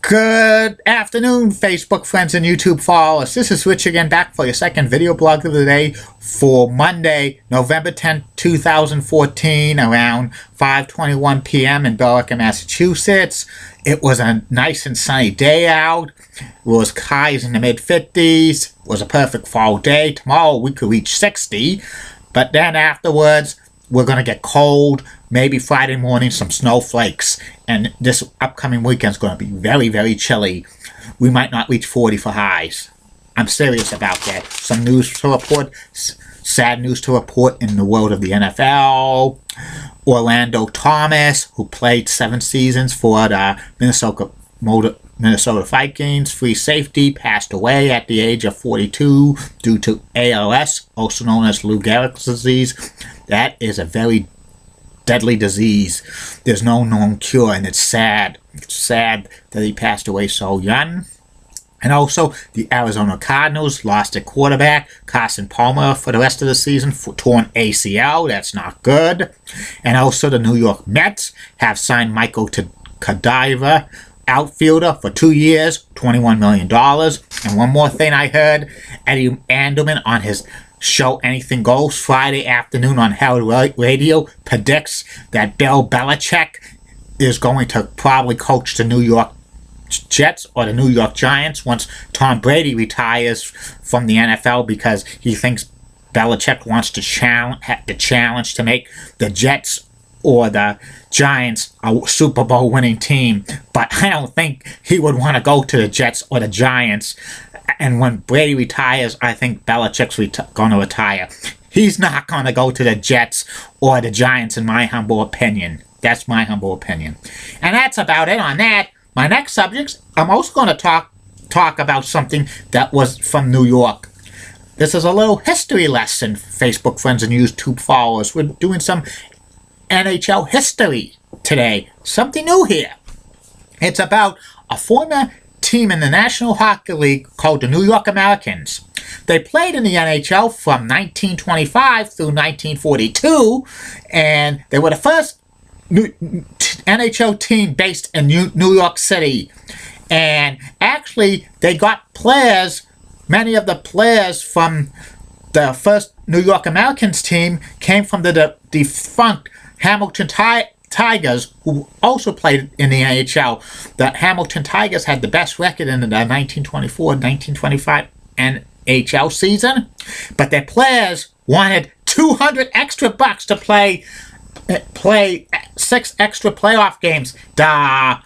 Good afternoon, Facebook friends and YouTube followers. This is Rich again, back for your second video blog of the day for Monday, November 10th, 2014, around 5:21 p.m. in Billerica, Massachusetts. It was a nice and sunny day out. It was highs in the mid-50s. It was a perfect fall day. Tomorrow we could reach 60, but then afterwards we're going to get cold. Maybe Friday morning, some snowflakes. And this upcoming weekend is going to be very, very chilly. We might not reach 40 for highs. I'm serious about that. Some news to report. Sad news to report in the world of the NFL. Orlando Thomas, who played 7 seasons for the Minnesota Vikings, free safety, passed away at the age of 42 due to ALS, also known as Lou Gehrig's disease. That is a very deadly disease. There's no known cure, and it's sad. It's sad that he passed away so young. And also, the Arizona Cardinals lost their quarterback, Carson Palmer, for the rest of the season for torn ACL. That's not good. And also, the New York Mets have signed Michael Kadiva, outfielder, for 2 years, $21 million. And one more thing I heard, Eddie Andelman on his show Anything Goes Friday afternoon on Herald Radio predicts that Bill Belichick is going to probably coach the New York Jets or the New York Giants once Tom Brady retires from the NFL, because he thinks Belichick wants to challenge to make the Jets or the Giants a Super Bowl winning team. But I don't think he would want to go to the Jets or the Giants. And when Brady retires, I think Belichick's going to retire. He's not going to go to the Jets or the Giants, in my humble opinion. That's my humble opinion. And that's about it on that. My next subject, I'm also going to talk about something that was from New York. This is a little history lesson, Facebook friends and YouTube followers. We're doing some NHL history today. Something new here. It's about a former team in the National Hockey League called the New York Americans. They played in the NHL from 1925 through 1942, and they were the first NHL team based in New York City. And actually, they got players, many of the players from the first New York Americans team came from the defunct Hamilton Tigers, who also played in the NHL. The Hamilton Tigers had the best record in the 1924-1925 NHL season, but their players wanted $200 extra to play 6 extra playoff games. The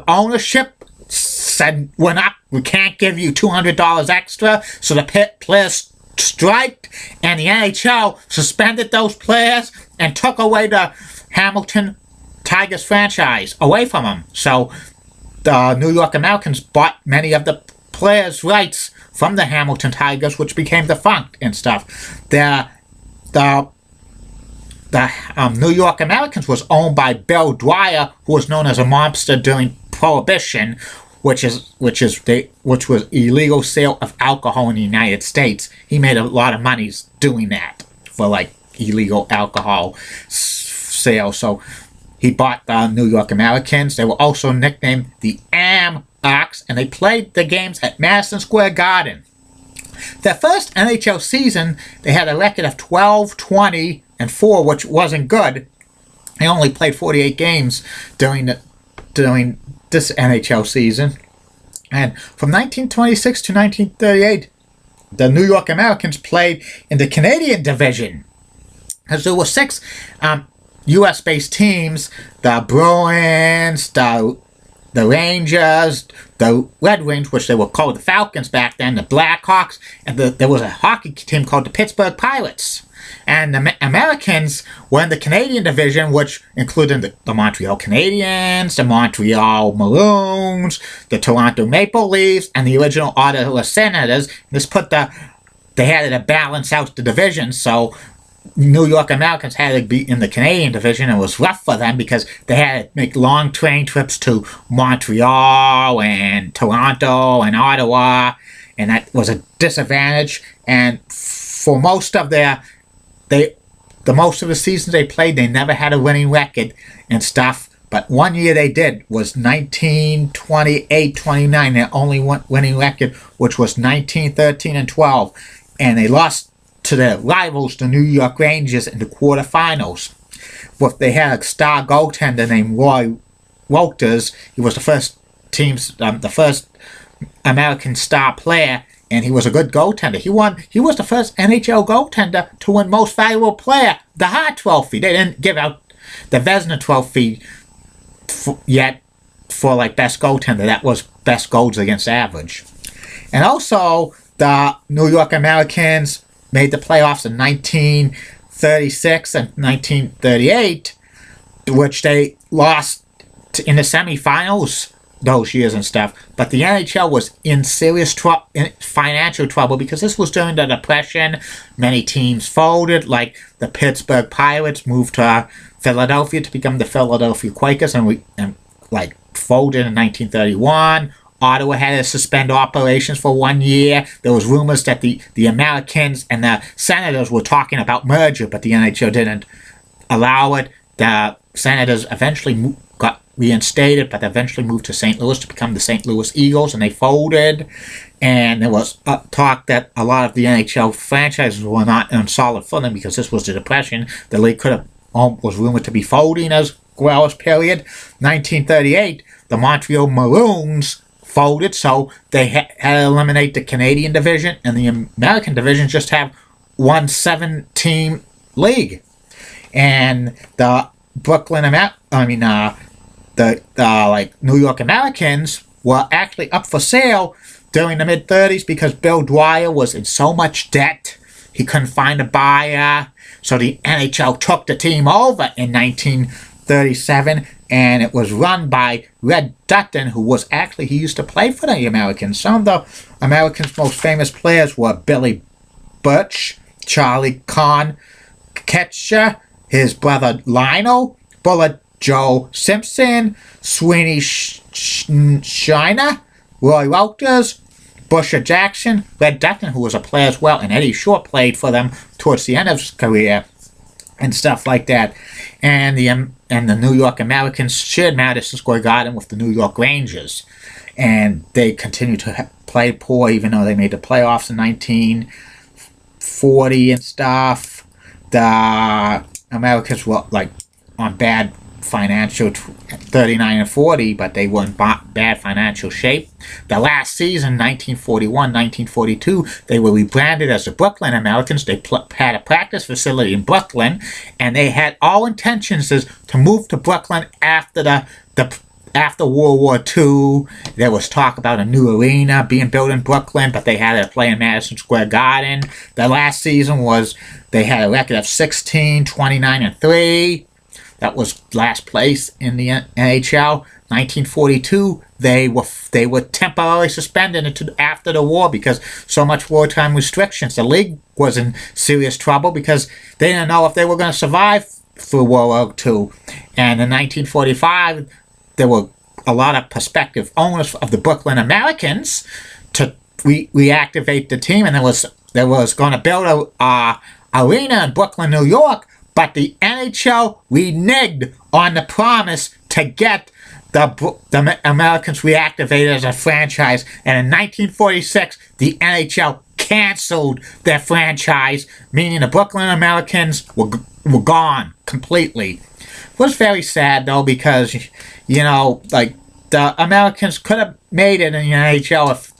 ownership said, we can't give you $200 extra, so the players striked, and the NHL suspended those players and took away the Hamilton Tigers franchise away from them. So the New York Americans bought many of the players' rights from the Hamilton Tigers, which became defunct and stuff. The New York Americans was owned by Bill Dwyer, who was known as a mobster during Prohibition, which was illegal sale of alcohol in the United States. He made a lot of money doing that for illegal alcohol sale. So he bought the New York Americans. They were also nicknamed the Am-Ox, and they played the games at Madison Square Garden. Their first NHL season, they had a record of 12-20-4, which wasn't good. They only played 48 games during this NHL season. And from 1926 to 1938, the New York Americans played in the Canadian division, because there were 6 U.S.-based teams: the Bruins, the Rangers, the Red Wings, which they were called the Falcons back then, the Blackhawks, and there was a hockey team called the Pittsburgh Pirates. And the Americans were in the Canadian division, which included the Montreal Canadiens, the Montreal Maroons, the Toronto Maple Leafs, and the original Ottawa Senators. They had to balance out the division, so New York Americans had to be in the Canadian division. It was rough for them because they had to make long train trips to Montreal and Toronto and Ottawa, and that was a disadvantage. And for most of the seasons they played, they never had a winning record and stuff. But one year they did was 1928-29. Their only winning record, which was 1913-12, and they lost to their rivals, the New York Rangers, in the quarterfinals. But they had a star goaltender named Roy Walters. He was the first American star player, and he was a good goaltender. He was the first NHL goaltender to win Most Valuable Player, the Hart Trophy. They didn't give out the Vezina Trophy yet for like best goaltender. That was best goals against average. And also, the New York Americans made the playoffs in 1936 and 1938, which they lost in the semifinals those years and stuff. But the NHL was in serious financial trouble because this was during the Depression. Many teams folded, like the Pittsburgh Pirates moved to Philadelphia to become the Philadelphia Quakers and folded in 1931. Ottawa had to suspend operations for 1 year. There was rumors that the Americans and the Senators were talking about merger, but the NHL didn't allow it. The Senators eventually got reinstated, but eventually moved to St. Louis to become the St. Louis Eagles, and they folded. And there was talk that a lot of the NHL franchises were not on solid footing because this was the Depression. The league was rumored to be folding as well as period. 1938, the Montreal Maroons folded, so they had to eliminate the Canadian division, and the American division just have one 7-team league. And the New York Americans were actually up for sale during the mid-30s because Bill Dwyer was in so much debt he couldn't find a buyer. So the NHL took the team over in 1937, and it was run by Red Dutton, he used to play for the Americans. Some of the Americans' most famous players were Billy Birch, Charlie Con Ketcher, his brother Lionel, Bullet Joe Simpson, Sweeney Shiner, Roy Walters, Busher Jackson, Red Dutton, who was a player as well, and Eddie Shore played for them towards the end of his career, and stuff like that. And the New York Americans shared Madison Square Garden with the New York Rangers, and they continued to play poor even though they made the playoffs in 1940 and stuff. The Americans were on bad financial 39-40, but they were in bad financial shape. The last season, 1941-1942, they were rebranded as the Brooklyn Americans. They had a practice facility in Brooklyn, and they had all intentions to move to Brooklyn after after World War II. There was talk about a new arena being built in Brooklyn, but they had to play in Madison Square Garden. The last season they had a record of 16-29-3. That was last place in the NHL. 1942, they were temporarily suspended until after the war because so much wartime restrictions. The league was in serious trouble because they didn't know if they were going to survive through World War II. And in 1945, there were a lot of prospective owners of the Brooklyn Americans to reactivate the team, and there was going to build a arena in Brooklyn, New York. But the NHL reneged on the promise to get the Americans reactivated as a franchise. And in 1946, the NHL canceled their franchise, meaning the Brooklyn Americans were gone completely. It was very sad, though, because, the Americans could have made it in the NHL if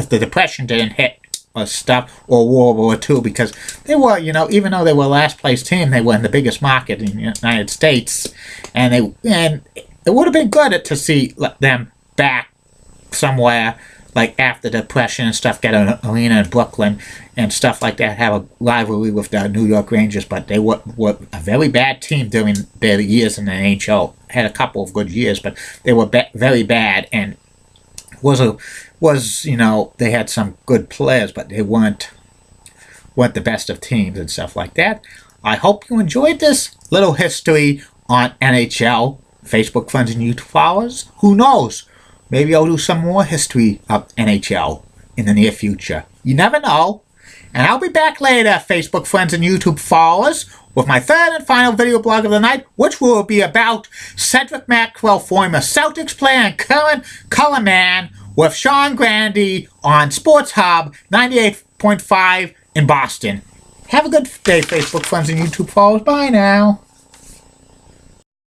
the Depression didn't hit or stuff, or World War II, because they were, even though they were last place team, they were in the biggest market in the United States, and it would have been good to see them back somewhere, like after the Depression and stuff, get an arena in Brooklyn and stuff like that, have a rivalry with the New York Rangers, but they were a very bad team during their years in the NHL. Had a couple of good years, but they were very bad, and they had some good players, but they weren't the best of teams and stuff like that. I hope you enjoyed this little history on NHL. Facebook friends and YouTube followers. Who knows? Maybe I'll do some more history of NHL in the near future. You never know. And I'll be back later, Facebook friends and YouTube followers, with my third and final video blog of the night, which will be about Cedric Maxwell, former Celtics player and current color man, with Sean Grande on Sports Hub 98.5 in Boston. Have a good day, Facebook friends and YouTube followers. Bye now.